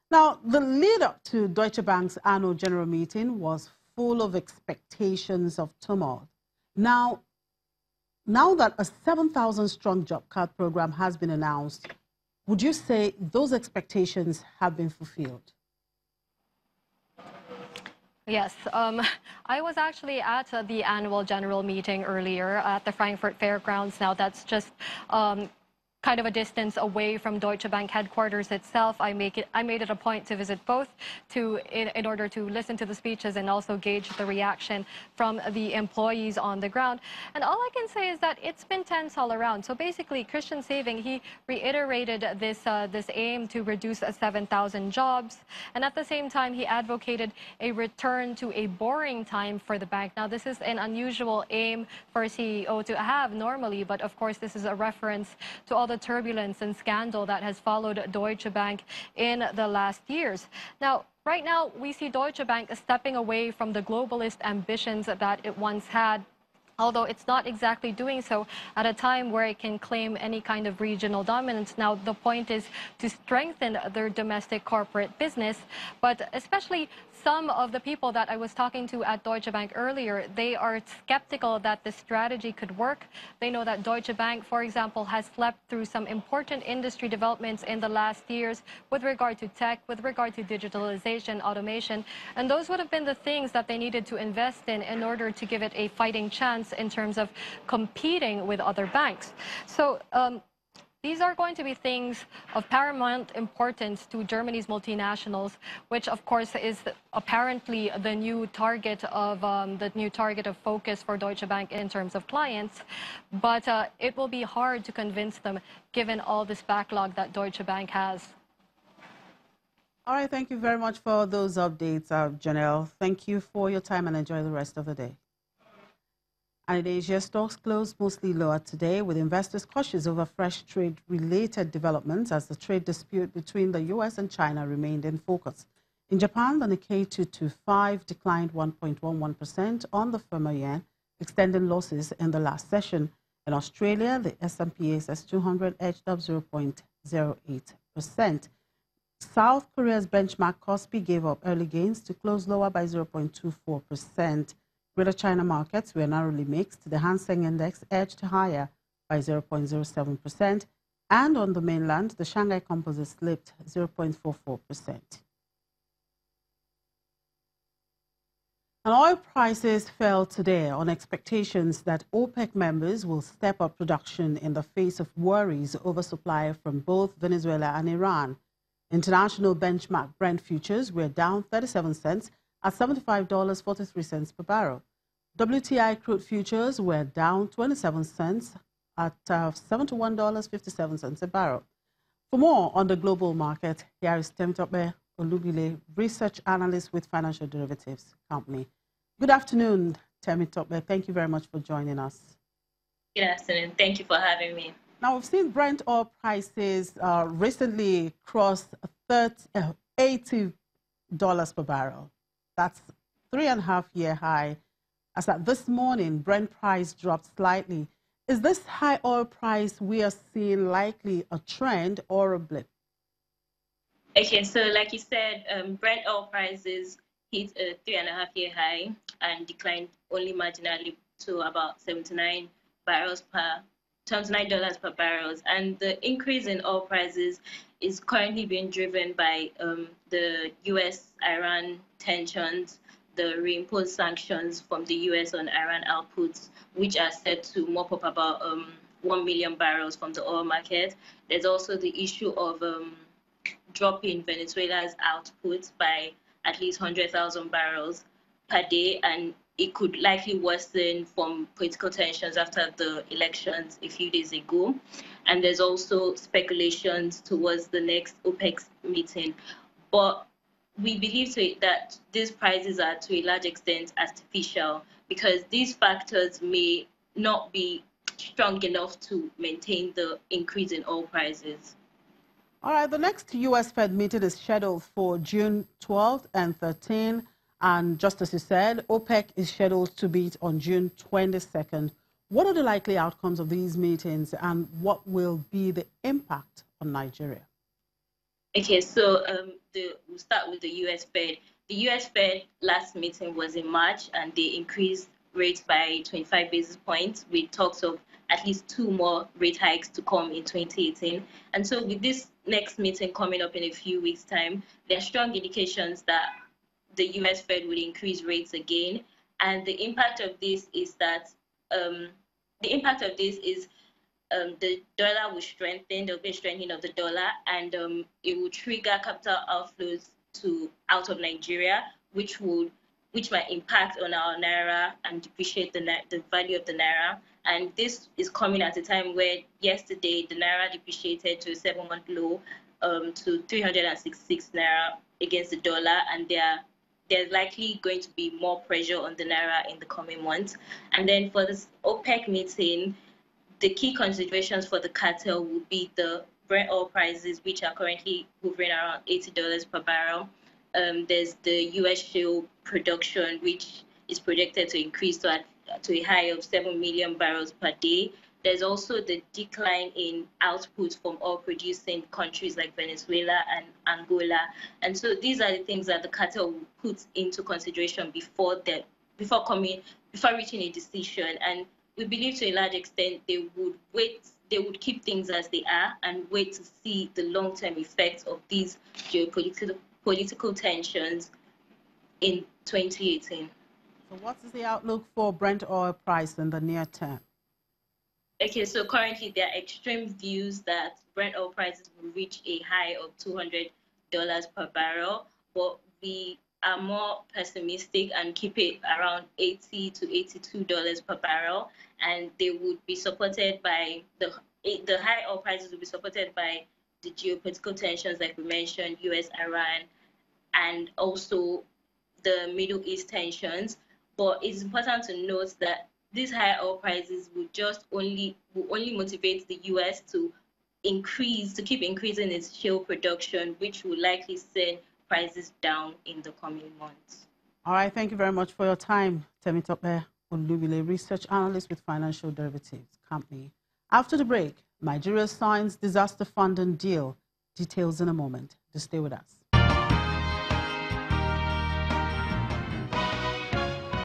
Now, the lead up to Deutsche Bank's annual general meeting was full of expectations of turmoil. Now that a 7,000-strong job card program has been announced, would you say those expectations have been fulfilled? Yes, I was actually at the annual general meeting earlier at the Frankfurt Fairgrounds. Now that's just kind of a distance away from Deutsche Bank headquarters itself. I made it a point to visit both in order to listen to the speeches and also gauge the reaction from the employees on the ground. And all I can say is that it's been tense all around. So basically, Christian Saving, he reiterated this aim to reduce 7,000 jobs, and at the same time, he advocated a return to a boring time for the bank. Now, this is an unusual aim for a CEO to have normally, but of course, this is a reference to all the turbulence and scandal that has followed Deutsche Bank in the last years. Now, right now, we see Deutsche Bank stepping away from the globalist ambitions that it once had, although it's not exactly doing so at a time where it can claim any kind of regional dominance. Now, the point is to strengthen their domestic corporate business, but especially some of the people that I was talking to at Deutsche Bank earlier, they are skeptical that the strategy could work. They know that Deutsche Bank, for example, has slept through some important industry developments in the last years with regard to tech, with regard to digitalization, automation, and those would have been the things that they needed to invest in order to give it a fighting chance in terms of competing with other banks. So these are going to be things of paramount importance to Germany's multinationals, which of course is apparently the new target of focus for Deutsche Bank in terms of clients. But it will be hard to convince them given all this backlog that Deutsche Bank has. All right, thank you very much for those updates, Janelle. Thank you for your time and enjoy the rest of the day. And in Asia, stocks closed mostly lower today, with investors cautious over fresh trade-related developments as the trade dispute between the U.S. and China remained in focus. In Japan, the Nikkei 225 declined 1.11% on the firmer yen, extending losses in the last session. In Australia, the S&P ASX 200 edged up 0.08%. South Korea's benchmark Kospi gave up early gains to close lower by 0.24%. Greater China markets were narrowly mixed. The Hang Seng Index edged higher by 0.07%, and on the mainland, the Shanghai Composite slipped 0.44%. And oil prices fell today on expectations that OPEC members will step up production in the face of worries over supply from both Venezuela and Iran. International benchmark Brent futures were down 37 cents at $75.43 per barrel. WTI crude futures were down 27 cents at $71.57 a barrel. For more on the global market, here is Temitope Olubile, research analyst with Financial Derivatives Company. Good afternoon, Temitope. Thank you very much for joining us. Good afternoon. Thank you for having me. Now, we've seen Brent oil prices recently cross $80 per barrel. That's 3.5-year high. As at this morning, Brent price dropped slightly. Is this high oil price we are seeing likely a trend or a blip? Okay, so like you said, Brent oil prices hit a 3.5-year high and declined only marginally to about $79 per barrel. And the increase in oil prices is currently being driven by the U.S.-Iran tensions, the reimposed sanctions from the U.S. on Iran outputs, which are set to mop up about 1 million barrels from the oil market. There's also the issue of dropping Venezuela's output by at least 100,000 barrels per day, and it could likely worsen from political tensions after the elections a few days ago. And there's also speculations towards the next OPEC meeting. But we believe that these prices are to a large extent artificial because these factors may not be strong enough to maintain the increase in oil prices. All right, the next U.S. Fed meeting is scheduled for June 12th and 13th. And just as you said, OPEC is scheduled to meet on June 22nd. What are the likely outcomes of these meetings and what will be the impact on Nigeria? Okay, so we'll start with the U.S. Fed. The U.S. Fed last meeting was in March, and they increased rates by 25 basis points, with talks of at least two more rate hikes to come in 2018. And so, with this next meeting coming up in a few weeks' time, there are strong indications that the U.S. Fed would increase rates again. And the impact of this is that the dollar will strengthen. There'll be a strengthening of the dollar, and it will trigger capital outflows out of Nigeria, which might impact on our naira and depreciate the value of the naira. And this is coming at a time where yesterday the naira depreciated to a 7-month low, to 366 naira against the dollar, and there's likely going to be more pressure on the naira in the coming months. And then for this OPEC meeting, the key considerations for the cartel will be the Brent oil prices, which are currently hovering around $80 per barrel. There's the U.S. shale production, which is projected to increase to a high of 7 million barrels per day. There's also the decline in output from oil-producing countries like Venezuela and Angola. And so these are the things that the cartel will put into consideration before reaching a decision. And we believe to a large extent they would keep things as they are and wait to see the long-term effects of these geopolitical tensions in 2018. So what is the outlook for Brent oil price in the near term? Okay, so currently there are extreme views that Brent oil prices will reach a high of $200 per barrel, but we are more pessimistic and keep it around $80 to $82 per barrel, and they would be supported by the high oil prices will be supported by the geopolitical tensions like we mentioned, US, Iran, and also the Middle East tensions. But it's important to note that these high oil prices will only motivate the US to keep increasing its shale production, which will likely send prices down in the coming months. All right, thank you very much for your time. Temitope Olubile, research analyst with Financial Derivatives Company. After the break, Nigeria signs disaster funding deal. Details in a moment. Just stay with us.